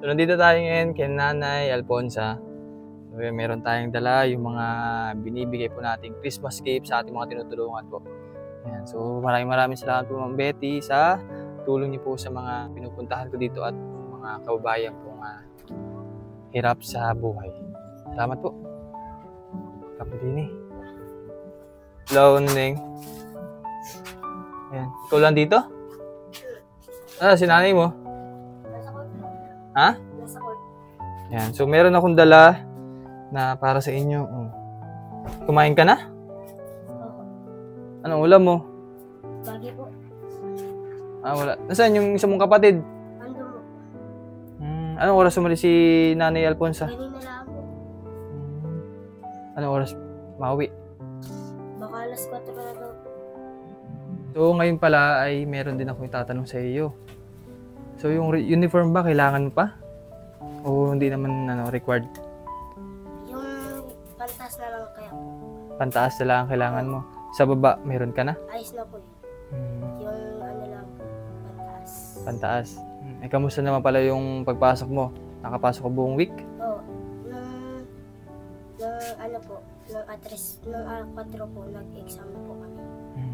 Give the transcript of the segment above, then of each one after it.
So, nandito tayo ngayon kay Nanay Alfonsa. So, meron tayong dala yung mga binibigay po nating Christmas gift sa ating mga tinutulungan po. Ayan. So, maraming salamat po Ma'am Betty sa tulong niyo po sa mga pinupuntahan ko dito at mga kababayan po hirap sa buhay. Salamat po. Kapatini. Hello, Neng. Ayan. Ikaw lang dito? Si nanay mo? Ha? Ayan. So, meron akong dala na para sa inyo. Kumain ka na? Anong ulam mo? Bagi po. Wala. Nasaan yung isa mong kapatid? Ando mo. Anong oras umalis si Nanay Alfonsa? Kanina lang po. Anong oras mauwi? Baka alas 4 na daw. So, ngayon pala ay meron din akong itatanong sa iyo. So, yung uniform ba kailangan mo pa? O hindi naman required? Yung pantas na lang kaya. Pantaas na lang ang kailangan mo. Sa baba, meron ka na? Ayos na po yun. Yung ano lang, pantas. Pantaas. Kamusta naman pala yung pagpasok mo? Nakapasok ko buong week? Oo. Nung ano po, nung atres, nung 4 po, nag-exam na po kami.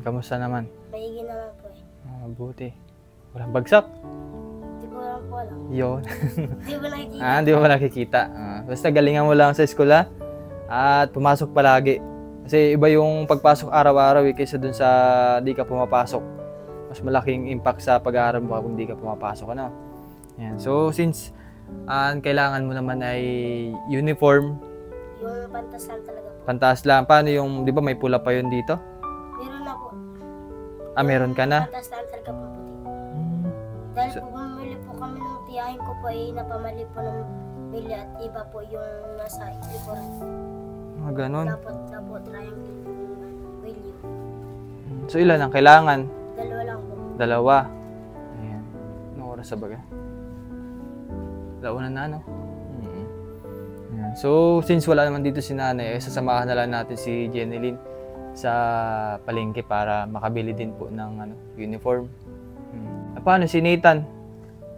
Kamusta naman? Maigi naman po eh. Mabuti. Walang bagsak? Hindi ko lang po alam. Yun. Hindi ko nakikita. Hindi mo nakikita. Basta galingan mo lang sa eskwela at pumasok palagi. Kasi iba yung pagpasok araw-araw kaysa dun sa di ka pumapasok. Mas malaking impact sa pag-aaral mo kung di ka pumapasok. Ano? Yan. So, since kailangan mo naman ay uniform. Yung pantas lang talaga po. Pantaas lang. Paano yung, di ba may pula pa yun dito? Meron na po. Meron ka na? Pantas lang talaga po puti. Dahil po bumili po kami ng tiyahin ko po napamali po ng mili at iba po yung nasa likuran. Ganon. Dapat triangle yung value. So, ilan ang kailangan? 2 lang po. 2. Ayan. Anong oras sa baga? 2 na, no? Ayan. So, since wala naman dito si nanay, sasamahan na lang natin si Jeneline sa palengke para makabili din po ng uniform. Paano si Nathan?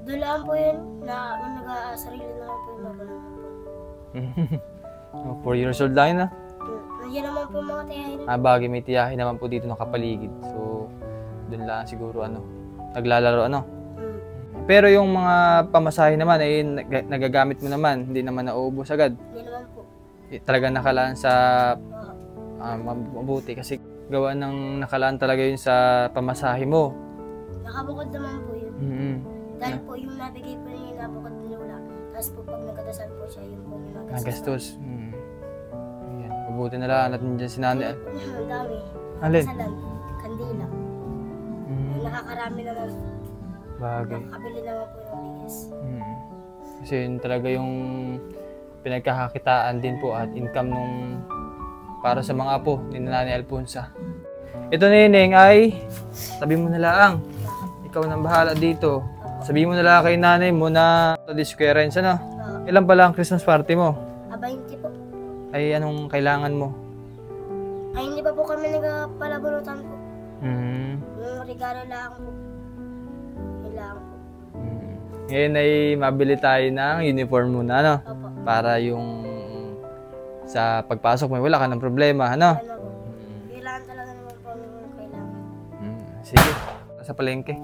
Dulaan po yun na nag-sarili na lang po yung magulang po. 4 years old lang yun, Nandiyan naman po yung mga tiyahin. Bagay may tiyahin naman po dito nakapaligid. So, dun lang siguro naglalaro Pero yung mga pamasahe naman ay nagagamit mo naman, hindi naman nauubos agad. Hindi naman po. Talaga nakalaan sa mabuti kasi gawa ng nakalaan talaga yun sa pamasahe mo. Nakabukod naman po yun. Dahil po yung nabigay po niya yung nabukod ng lola. Tapos po pag nagkadasal po siya, yung po yung nagastos. Ayan. Mabuti na lang natin dyan si nanay. Ang dami. Alin? Kasalan, kandila. Nakakarami naman. Bagay. Nakabili naman po yung bigas. Kasi yun talaga yung pinagkakakitaan din po at income nung para sa mga apo ni Nanay Alfonsa. Ito Neneng ay sabi mo na lang. Ikaw nang bahala dito. Sabi mo na lang kay nanay mo na disquarence Ilan pala ang Christmas party mo? 20 po. Ay anong kailangan mo? Ay hindi pa po kami nagpalabunutan po. Yung regalo lang po. Kailangan po. Ngayon ay mabili tayo ng uniform muna, Opo. Para yung sa pagpasok mo wala ka ng problema, Kailangan talaga naman po yung kailangan. Sige, sa palengke.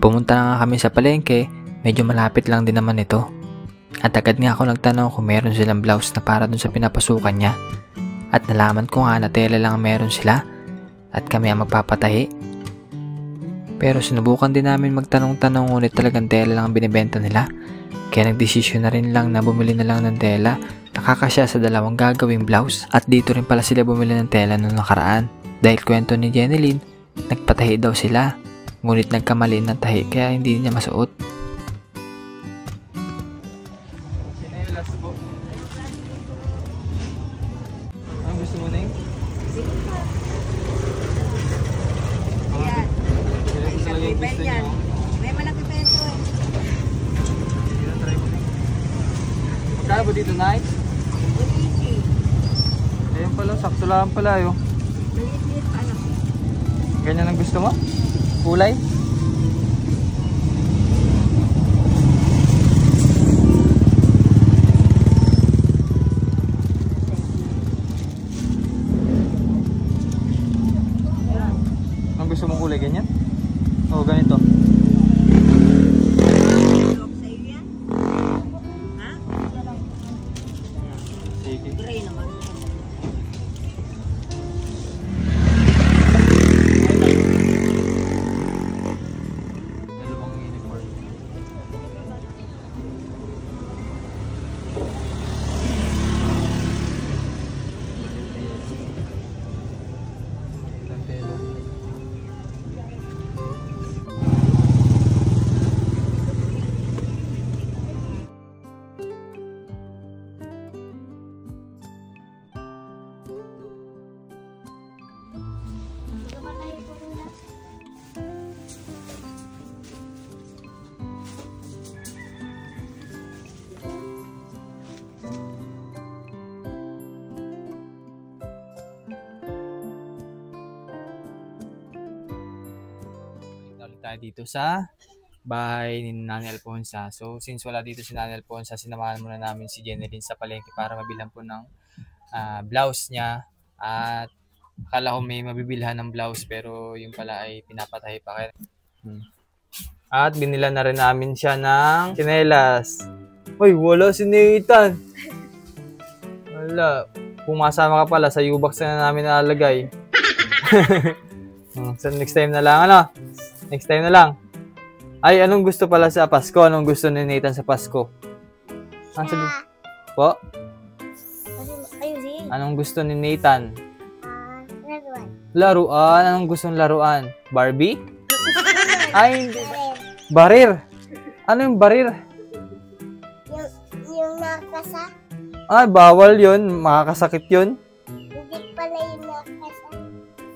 Pumunta na nga kami sa palengke, medyo malapit lang din naman ito. At agad nga ako nagtanong kung meron silang blouse na para dun sa pinapasukan niya. At nalaman ko nga na tela lang meron sila at kami ang magpapatahi. Pero sinubukan din namin magtanong-tanong ngunit talagang tela lang ang binibenta nila. Kaya nagdesisyon na rin lang na bumili na lang ng tela nakakasya sa 2 gagawing blouse. At dito rin pala sila bumili ng tela noong nakaraan. Dahil kwento ni Jeneline, nagpatahi daw sila. Ngunit nagkamali ng tahi kaya hindi niya masuot. Sinelas po. Ang gusto mo, Neng? Ayan. May gusto niyo. May malaki peso. Magkano ba dito, Nay? 180. Ayun pala, sakto lang pala yun. Maliit-liit ano. Ganyan ang gusto mo? Kulay? kulay ganyan? O, ganito. Lock sa iyo yan? Ha? Sige. Gray naman. Dalawang uniform. Ilang tela? Ulit tayo dito sa bahay ni Nanay Alfonsa. So, since wala dito si Nanay Alfonsa, sinamahan muna namin si Jeneline sa palengke para mabilhan po ng blouse niya. At akala ko may mabibilhan ng blouse pero yung pala ay pinapatay pa kaya. At binila na rin namin siya ng tsinelas. Uy, wala si Nathan. Wala. Pumasama ka pala sa U-box na namin nalagay. So, next time na lang, ano? Next time na lang. Ay, anong gusto pala sa Pasko? Anong gusto ni Nathan sa Pasko? Po? Ayusin. Anong gusto ni Nathan? Laruan. Laruan? Anong gustong laruan? Barbie? Ay, hindi. Barir. Ano yung barir? Yung nakasa. Ay, bawal yun. Makakasakit yun. Hindi pala yung nakasa.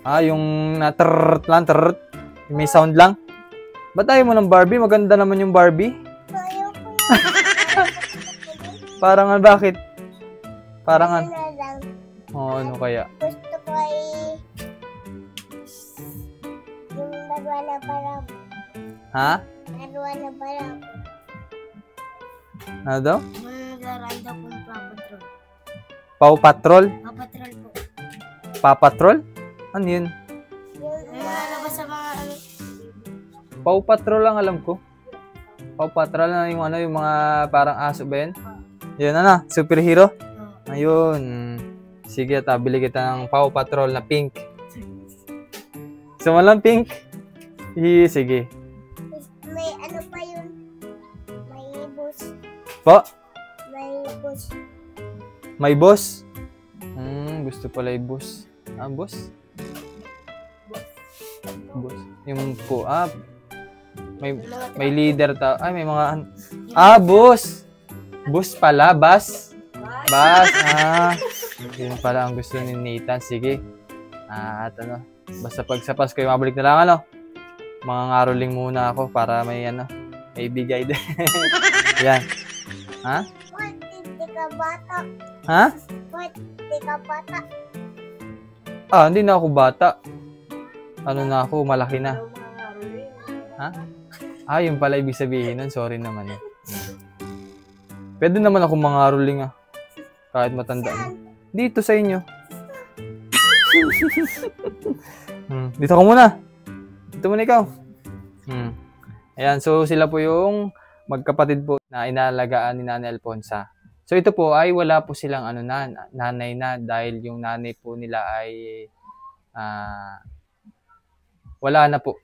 Ah, yung na-trrrt lang, trrrt. May sound lang. Ba't ayaw mo ng Barbie? Maganda naman yung Barbie. Ayaw ko Parang bakit? Parang na lang. oh, ano kaya? Gusto ko ay yung laruan na parang Ha? laruan na parang Ano daw? laruan daw kung papatrol. Paw Patrol? Papatrol po. Papatrol? Ano yun? Yung lalabas sa mga ano. Paw Patrol lang alam ko. Paw Patrol na yung ano, yung mga parang aso ba yun? Yun ano, superhero? Ayun. Sige, bili kita ng Paw Patrol na pink. Gusto mo lang pink? Sige. May ano pa yun? May bus. Po? May bus. May boss? Gusto pala yung boss. Ah, boss? Boss. Yung po, may leader ta. Ay, may mga, boss! Boss pala, bus? Bus, yun pala ang gusto ni Nathan. Sige. At ano, basta pag sa Pasko, mabalik na lang, ano? Mga ngaroling muna ako para may, ano, may bigay din. Yan. Ha? What? Hindi ka bata. Ha? What? Hindi ka bata. Hindi na ako bata. Ano na ako, malaki na. Ha? Yung pala ibig sabihin nun. Sorry naman eh. Pwede naman ako mangaroling kahit matanda na. Dito sa inyo. Dito ka muna. Dito muna ikaw. Ayan, so sila po yung magkapatid po na inaalagaan ni Nanay Alfonsa. So ito po ay wala po silang nanay na dahil yung nanay po nila ay wala na po.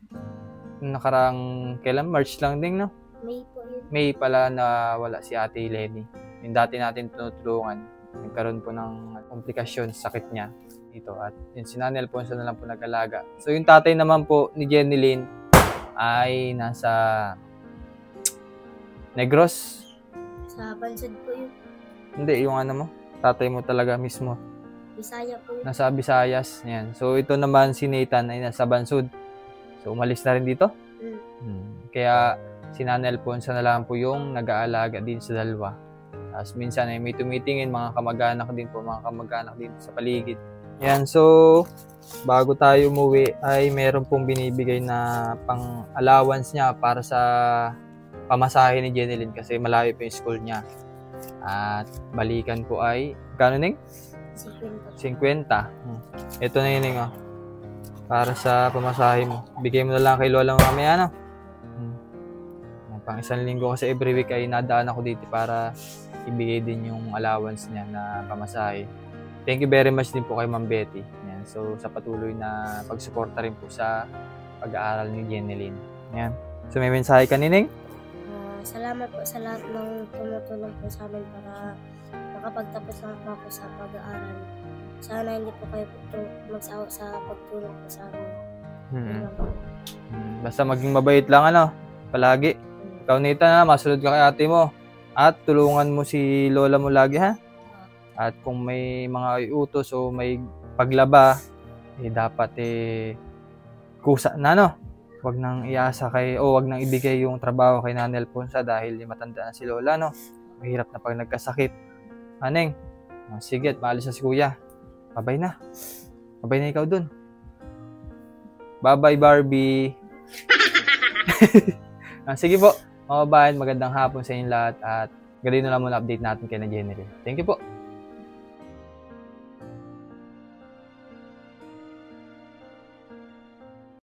Nakarang kailan? March lang din, no? May po yun. May pala na wala si Ate Lenny. Yung dati natin tinutulungan. Nagkaroon po ng komplikasyon sa sakit niya dito. At yun, si Nanay Alfonso na lang po nag-alaga. So yung tatay naman po ni Jeneline ay nasa Negros. Sa Bansod po yun. Hindi, yung ano mo. Tatay mo talaga mismo. Bisaya po yun. Nasa Visayas. Yan. So ito naman si Nathan ay nasa Bansod. So umalis na rin dito. Kaya si Nanay Alfonso na lang po yung nag-aalaga din sa dalawa. Tapos minsan ay may tumitingin mga kamag-anak din sa paligid. Yan, so bago tayo umuwi ay meron pong binibigay na pang allowance niya para sa pamasahe ni Jeneline kasi malayo po yung school niya. At balikan po ay, kano ning? 50. Ito na yun, para sa pamasahe mo. Bigay mo na lang kay Lola mamaya, no? Pang isang linggo kasi every week ay nadaan ako dito para ibigay din yung allowance niya na pamasahe. Thank you very much din po kay Ma'am Betty. Yan. So, sa patuloy na pagsuporta rin po sa pag-aaral ni Jeneline. Yan. So, may mensahe ka, Nining? Salamat po sa lahat ng tumutulong po sa amin para makapagtapos lang po ako sa pag-aaral. Sana hindi po kayo magsawa sa pagtulong po sa amin. Basta maging mabait lang, ano, palagi. Ikaw, Nita, masunod ka kay ate mo. At tulungan mo si Lola mo lagi, ha? At kung may mga iutos o may paglaba, dapat kusa na, no? Wag nang iasa wag nang ibigay yung trabaho kay Nanay Alfonsa dahil matanda na si Lola, no? Mahirap na pag nagkasakit. Aneng, sige, at maalis na si Kuya. Babay na. Babay na ikaw dun. Bye-bye, Barbie. Sige po. Mga kababayan, magandang hapon sa inyo lahat at ganito na muna update natin kay na Jeneline. Thank you po.